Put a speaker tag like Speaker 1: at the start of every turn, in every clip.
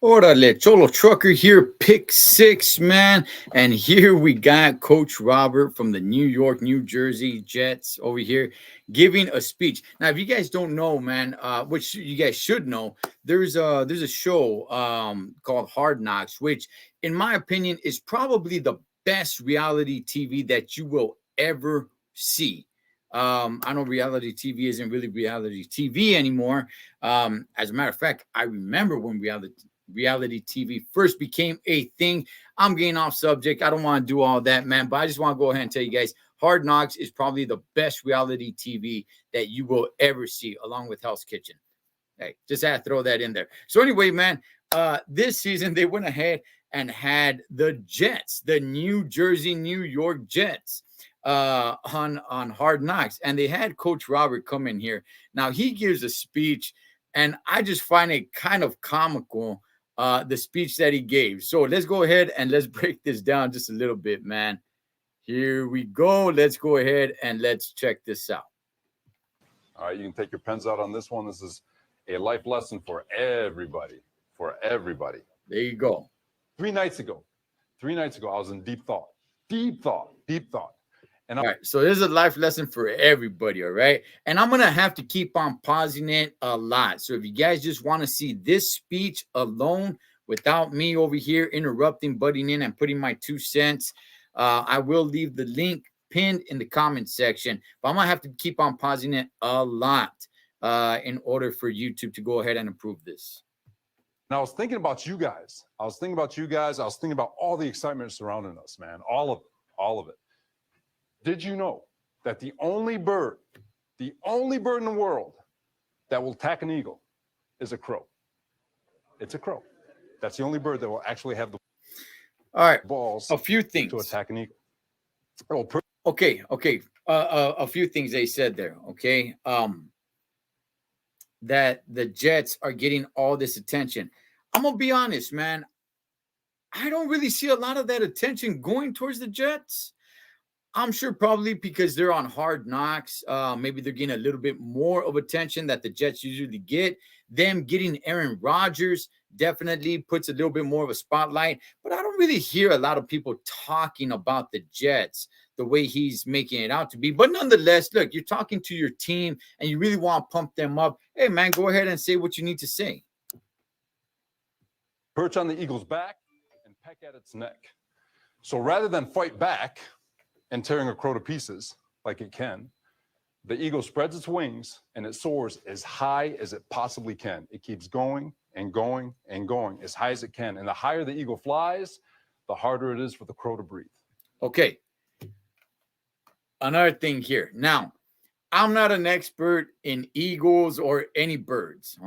Speaker 1: Orale, Cholo Trucker here, pick six, man. And here we got Coach Robert from the New York, New Jersey Jets over here giving a speech. Now, if you guys don't know, man, which you guys should know, there's a show called Hard Knocks, which, in my opinion, is probably the best reality TV that you will ever see. I know reality TV isn't really reality TV anymore. As a matter of fact, I remember when reality TV first became a thing. I'm getting off subject. I don't want to do all that, man, but I just want to go ahead and tell you guys Hard Knocks is probably the best reality TV that you will ever see, along with Hell's Kitchen. Hey, just had to throw that in there. So, anyway, man, this season they went ahead and had the Jets, the New Jersey, New York Jets, on Hard Knocks, and they had Coach Robert come in here. Now he gives a speech, and I just find it kind of comical, the speech that he gave. So let's go ahead and let's break this down just a little bit, man. Here we go. Let's go ahead and let's check this out.
Speaker 2: All right, you can take your pens out on this one. This is a life lesson for everybody. For everybody.
Speaker 1: There you go.
Speaker 2: 3 nights ago, I was in deep thought. And
Speaker 1: all right, so this is a life lesson for everybody, all right? And I'm going to have to keep on pausing it a lot. So if you guys just want to see this speech alone without me over here interrupting, butting in, and putting my 2 cents, I will leave the link pinned in the comment section. But I'm going to have to keep on pausing it a lot in order for YouTube to go ahead and approve this.
Speaker 2: And I was thinking about you guys. I was thinking about all the excitement surrounding us, man. All of it. Did you know that the only bird in the world that will attack an eagle is a crow? It's a crow. That's the only bird that will actually have the balls.
Speaker 1: A few things
Speaker 2: to attack an eagle.
Speaker 1: Okay. A few things they said there. Okay. That the Jets are getting all this attention. I'm gonna be honest, man. I don't really see a lot of that attention going towards the Jets. I'm sure probably because they're on Hard Knocks. Maybe they're getting a little bit more of attention that the Jets usually get. Them getting Aaron Rodgers definitely puts a little bit more of a spotlight. But I don't really hear a lot of people talking about the Jets the way he's making it out to be. But nonetheless, look, you're talking to your team and you really want to pump them up. Hey, man, go ahead and say what you need to say.
Speaker 2: Perch on the eagle's back and peck at its neck. So rather than fight back and tearing a crow to pieces like it can, the eagle spreads its wings and it soars as high as it possibly can. It keeps going and going and going as high as it can. And the higher the eagle flies, the harder it is for the crow to breathe.
Speaker 1: Okay. Another thing here. Now, I'm not an expert in eagles or any birds.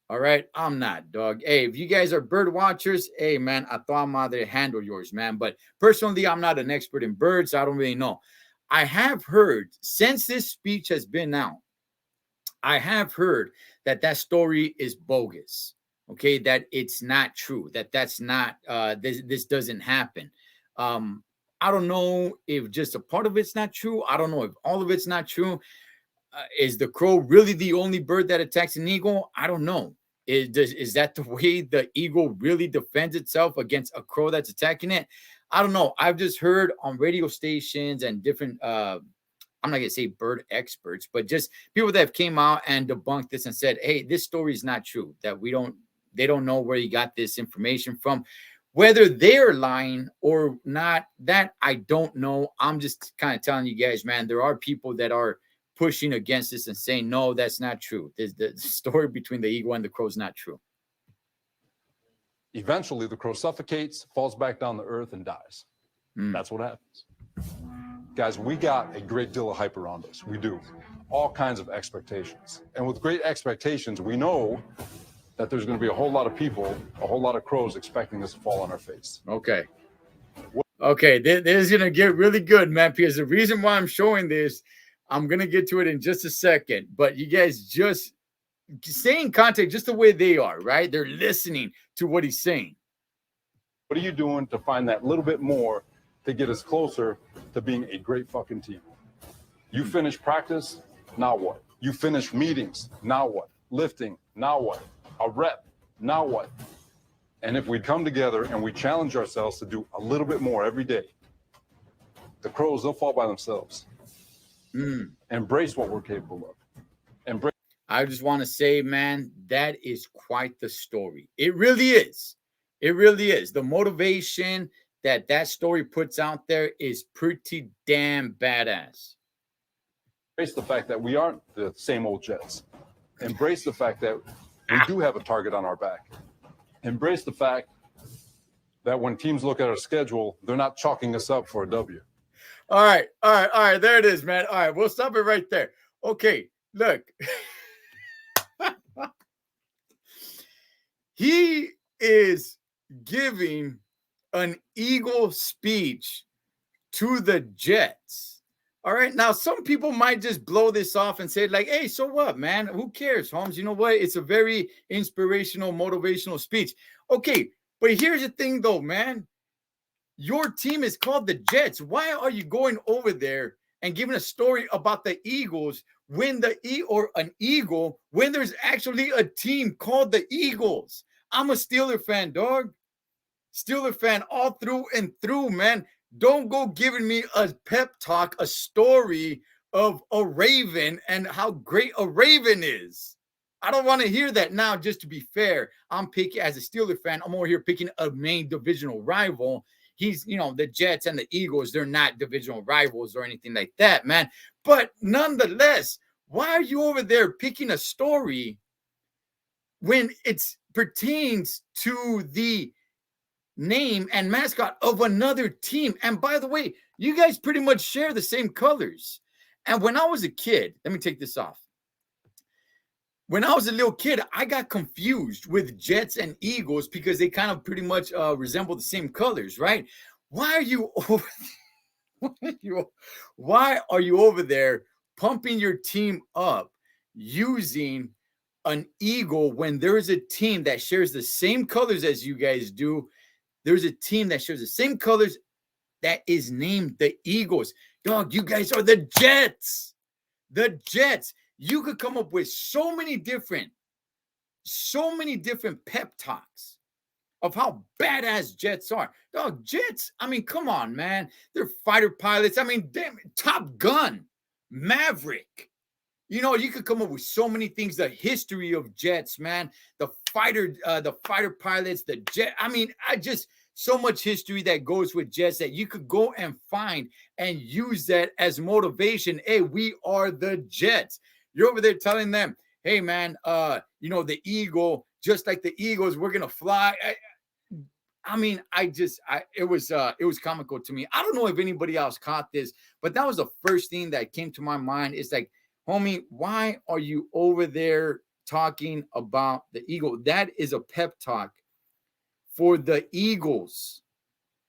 Speaker 1: All right. I'm not, dog. Hey, if you guys are bird watchers, hey, man, I thought I'm out there to handle yours, man. But personally, I'm not an expert in birds. So I don't really know. I have heard since this speech has been out, I have heard that story is bogus. Okay. That it's not true, that's not, this doesn't happen. I don't know if just a part of it's not true. I don't know if all of it's not true. Is the crow really the only bird that attacks an eagle? I don't know. Is that the way the eagle really defends itself against a crow that's attacking it? I don't know. I've just heard on radio stations and different, I'm not going to say bird experts, but just people that have came out and debunked this and said, hey, this story is not true, that they don't know where you got this information from. Whether they're lying or not, that I don't know. I'm just kind of telling you guys, man, there are people that are pushing against this and saying, no, that's not true. The story between the eagle and the crow is not true.
Speaker 2: Eventually, the crow suffocates, falls back down to earth, and dies. That's what happens. Guys, we got a great deal of hype around us. We do. All kinds of expectations. And with great expectations, we know that there's going to be a whole lot of people, a whole lot of crows expecting this to fall on our face.
Speaker 1: Okay. This is going to get really good, man, because the reason why I'm showing this, I'm going to get to it in just a second, but you guys just stay in contact just the way they are, right? They're listening to what he's saying.
Speaker 2: What are you doing to find that little bit more to get us closer to being a great fucking team? You finish practice, now what? You finish meetings, now what? Lifting, now what? A rep, now what? And if we come together and we challenge ourselves to do a little bit more every day, the Crows, they'll fall by themselves. Embrace what we're capable of. Embrace.
Speaker 1: I just want to say, man, that is quite the story. It really is. It really is. The motivation that that story puts out there is pretty damn badass.
Speaker 2: Embrace the fact that we aren't the same old Jets. Embrace the fact that we do have a target on our back. Embrace the fact that when teams look at our schedule, they're not chalking us up for a W.
Speaker 1: All right. There it is, man. All right. We'll stop it right there. Okay. Look. He is giving an Eagle speech to the Jets. All right. Now, some people might just blow this off and say, like, hey, so what, man? Who cares, Holmes? You know what? It's a very inspirational, motivational speech. Okay. But here's the thing, though, man. Your team is called the Jets. Why are you going over there and giving a story about the Eagles when an Eagle when there's actually a team called the Eagles? I'm a Steeler fan, dog. Steeler fan all through and through, man. Don't go giving me a pep talk, a story of a Raven and how great a Raven is. I don't want to hear that. Now, just to be fair, I'm picking, as a Steeler fan, I'm over here picking a main divisional rival. He's, the Jets and the Eagles, they're not divisional rivals or anything like that, man. But nonetheless, why are you over there picking a story when it pertains to the name and mascot of another team? And by the way, you guys pretty much share the same colors. And when I was a kid, let me take this off. When I was a little kid, I got confused with Jets and Eagles because they kind of pretty much resemble the same colors, right? Why are you over Why are you over there pumping your team up using an eagle when there's a team that shares the same colors as you guys do? There's a team that shares the same colors that is named the Eagles. Dog, you guys are the Jets. The Jets. You could come up with so many different pep talks of how badass Jets are. Dog, Jets, I mean, come on, man. They're fighter pilots. I mean, damn, Top Gun, Maverick. You could come up with so many things. The history of Jets, man. The fighter pilots, the jet. I mean, so much history that goes with Jets that you could go and find and use that as motivation. Hey, we are the Jets. You're over there telling them, hey, man, the Eagle, just like the Eagles, we're going to fly. It was comical to me. I don't know if anybody else caught this, but that was the first thing that came to my mind. It's like, homie, why are you over there talking about the Eagle? That is a pep talk for the Eagles,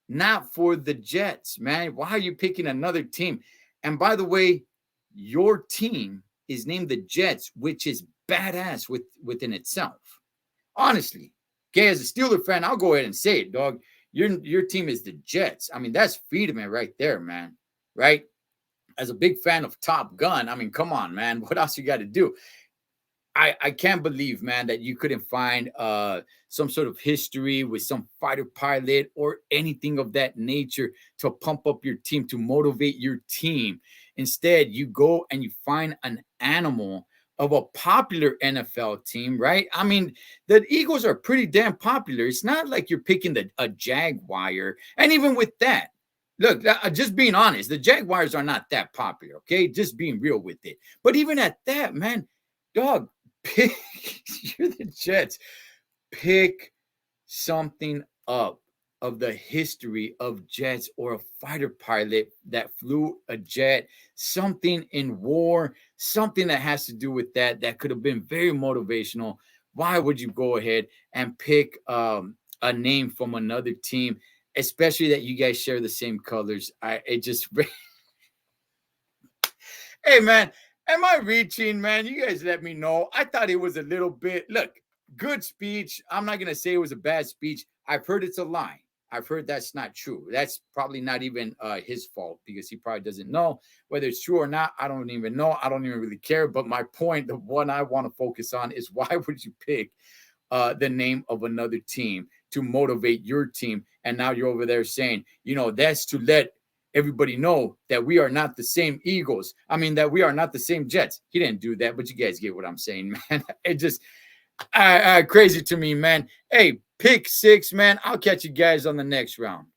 Speaker 1: not for the Jets, man. Why are you picking another team? And by the way, your team is named the Jets, which is badass within itself. Honestly, okay, as a Steeler fan, I'll go ahead and say it, dog. Your team is the Jets. I mean, that's freedom right there, man. Right? As a big fan of Top Gun, I mean, come on, man. What else you got to do? I can't believe, man, that you couldn't find some sort of history with some fighter pilot or anything of that nature to pump up your team, to motivate your team. Instead, you go and you find an animal of a popular NFL team, right? I mean, the Eagles are pretty damn popular. It's not like you're picking a Jaguar. And even with that, look, just being honest, the Jaguars are not that popular, okay? Just being real with it. But even at that, man, dog, you're the Jets. Pick something up of the history of Jets or a fighter pilot that flew a jet, something in war, something that has to do with that could have been very motivational. Why would you go ahead and pick a name from another team, especially that you guys share the same colors? Hey, man, am I reaching, man? You guys let me know. I thought it was a little bit, look, good speech. I'm not going to say it was a bad speech. I've heard it's a lie. I've heard that's not true. That's probably not even his fault because he probably doesn't know whether it's true or not. I don't even know. I don't even really care. But my point, the one I want to focus on is why would you pick the name of another team to motivate your team. And now you're over there saying, you know, that's to let everybody know that we are not the same Eagles. I mean, that we are not the same Jets. He didn't do that, but you guys get what I'm saying, man. It just crazy to me, man. Hey, pick six, man. I'll catch you guys on the next round.